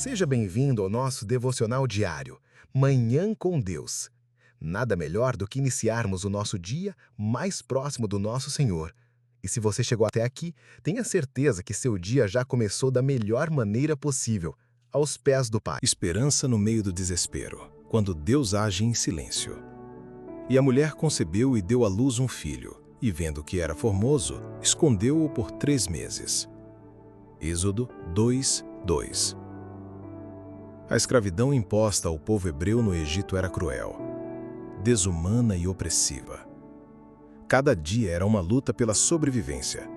Seja bem-vindo ao nosso devocional diário, Manhã com Deus. Nada melhor do que iniciarmos o nosso dia mais próximo do nosso Senhor. E se você chegou até aqui, tenha certeza que seu dia já começou da melhor maneira possível, aos pés do Pai. Esperança no meio do desespero, quando Deus age em silêncio. E a mulher concebeu e deu à luz um filho, e vendo que era formoso, escondeu-o por 3 meses. Êxodo 2:2. A escravidão imposta ao povo hebreu no Egito era cruel, desumana e opressiva. Cada dia era uma luta pela sobrevivência.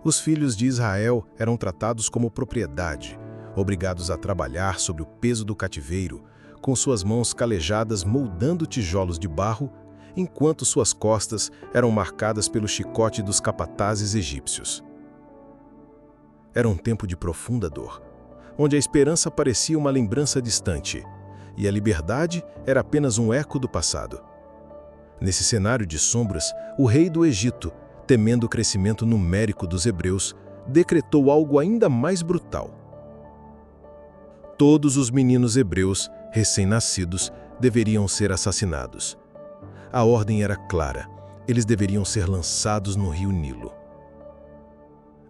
Os filhos de Israel eram tratados como propriedade, obrigados a trabalhar sob o peso do cativeiro, com suas mãos calejadas moldando tijolos de barro, enquanto suas costas eram marcadas pelo chicote dos capatazes egípcios. Era um tempo de profunda dor, onde a esperança parecia uma lembrança distante, e a liberdade era apenas um eco do passado. Nesse cenário de sombras, o rei do Egito, temendo o crescimento numérico dos hebreus, decretou algo ainda mais brutal. Todos os meninos hebreus, recém-nascidos, deveriam ser assassinados. A ordem era clara: eles deveriam ser lançados no rio Nilo.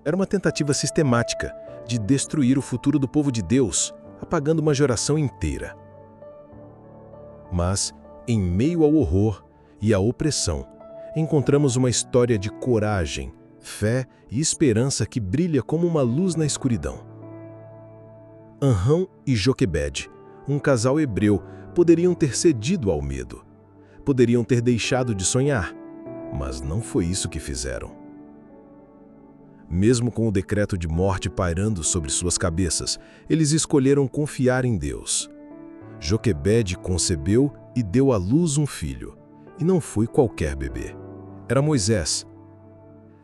Era uma tentativa sistemática de destruir o futuro do povo de Deus, apagando uma geração inteira. Mas, em meio ao horror e à opressão, encontramos uma história de coragem, fé e esperança que brilha como uma luz na escuridão. Anrão e Joquebede, um casal hebreu, poderiam ter cedido ao medo. Poderiam ter deixado de sonhar, mas não foi isso que fizeram. Mesmo com o decreto de morte pairando sobre suas cabeças, eles escolheram confiar em Deus. Joquebede concebeu e deu à luz um filho, e não foi qualquer bebê. Era Moisés.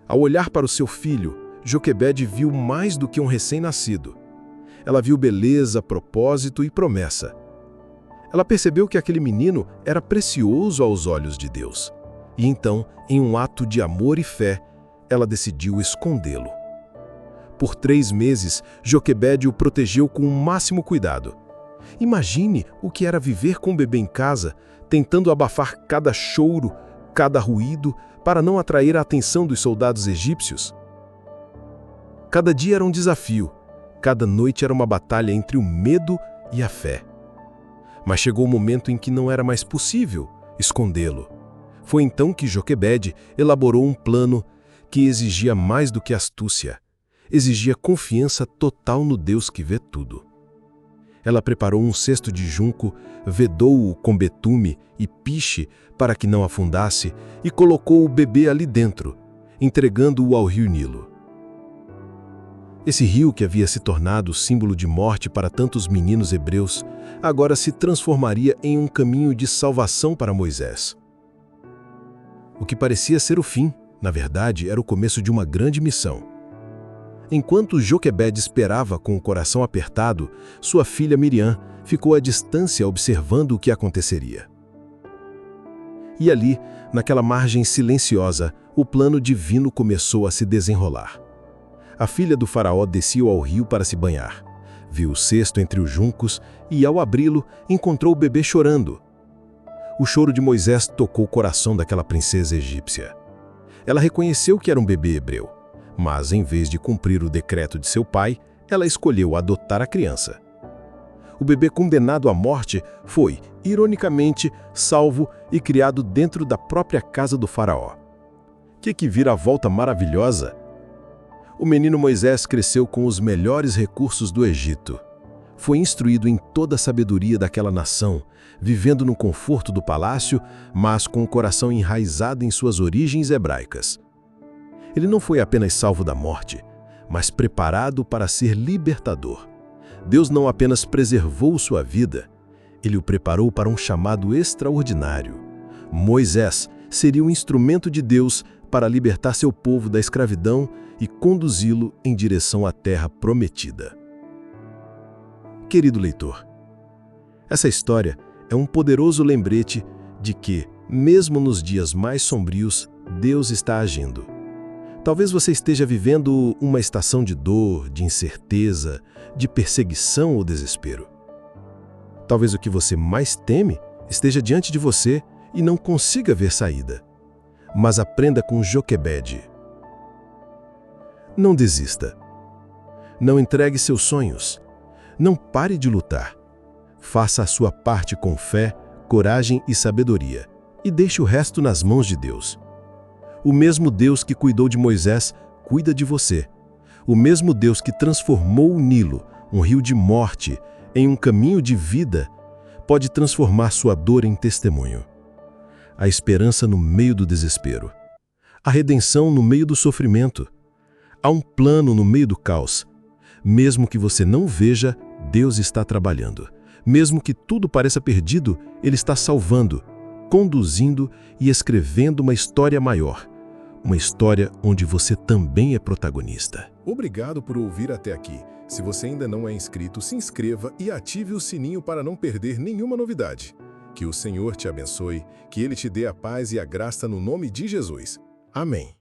Ao olhar para o seu filho, Joquebede viu mais do que um recém-nascido. Ela viu beleza, propósito e promessa. Ela percebeu que aquele menino era precioso aos olhos de Deus. E então, em um ato de amor e fé, ela decidiu escondê-lo. Por 3 meses, Joquebede o protegeu com o máximo cuidado. Imagine o que era viver com o bebê em casa, tentando abafar cada choro, cada ruído, para não atrair a atenção dos soldados egípcios. Cada dia era um desafio, cada noite era uma batalha entre o medo e a fé. Mas chegou o momento em que não era mais possível escondê-lo. Foi então que Joquebede elaborou um plano que exigia mais do que astúcia, exigia confiança total no Deus que vê tudo. Ela preparou um cesto de junco, vedou-o com betume e piche para que não afundasse e colocou o bebê ali dentro, entregando-o ao rio Nilo. Esse rio que havia se tornado símbolo de morte para tantos meninos hebreus, agora se transformaria em um caminho de salvação para Moisés. O que parecia ser o fim, na verdade, era o começo de uma grande missão. Enquanto Joquebede esperava com o coração apertado, sua filha Miriam ficou à distância observando o que aconteceria. E ali, naquela margem silenciosa, o plano divino começou a se desenrolar. A filha do faraó desceu ao rio para se banhar. Viu o cesto entre os juncos e, ao abri-lo, encontrou o bebê chorando. O choro de Moisés tocou o coração daquela princesa egípcia. Ela reconheceu que era um bebê hebreu, mas, em vez de cumprir o decreto de seu pai, ela escolheu adotar a criança. O bebê condenado à morte foi, ironicamente, salvo e criado dentro da própria casa do faraó. Que viravolta maravilhosa! O menino Moisés cresceu com os melhores recursos do Egito. Foi instruído em toda a sabedoria daquela nação, vivendo no conforto do palácio, mas com o coração enraizado em suas origens hebraicas. Ele não foi apenas salvo da morte, mas preparado para ser libertador. Deus não apenas preservou sua vida, ele o preparou para um chamado extraordinário. Moisés seria um instrumento de Deus para libertar seu povo da escravidão e conduzi-lo em direção à terra prometida. Querido leitor, essa história é um poderoso lembrete de que, mesmo nos dias mais sombrios, Deus está agindo. Talvez você esteja vivendo uma estação de dor, de incerteza, de perseguição ou desespero. Talvez o que você mais teme esteja diante de você e não consiga ver saída. Mas aprenda com Joquebede. Não desista. Não entregue seus sonhos. Não pare de lutar. Faça a sua parte com fé, coragem e sabedoria, e deixe o resto nas mãos de Deus. O mesmo Deus que cuidou de Moisés, cuida de você. O mesmo Deus que transformou o Nilo, um rio de morte, em um caminho de vida, pode transformar sua dor em testemunho. A esperança no meio do desespero. A redenção no meio do sofrimento. Há um plano no meio do caos. Mesmo que você não veja, Deus está trabalhando. Mesmo que tudo pareça perdido, Ele está salvando, conduzindo e escrevendo uma história maior. Uma história onde você também é protagonista. Obrigado por ouvir até aqui. Se você ainda não é inscrito, se inscreva e ative o sininho para não perder nenhuma novidade. Que o Senhor te abençoe, que Ele te dê a paz e a graça no nome de Jesus. Amém.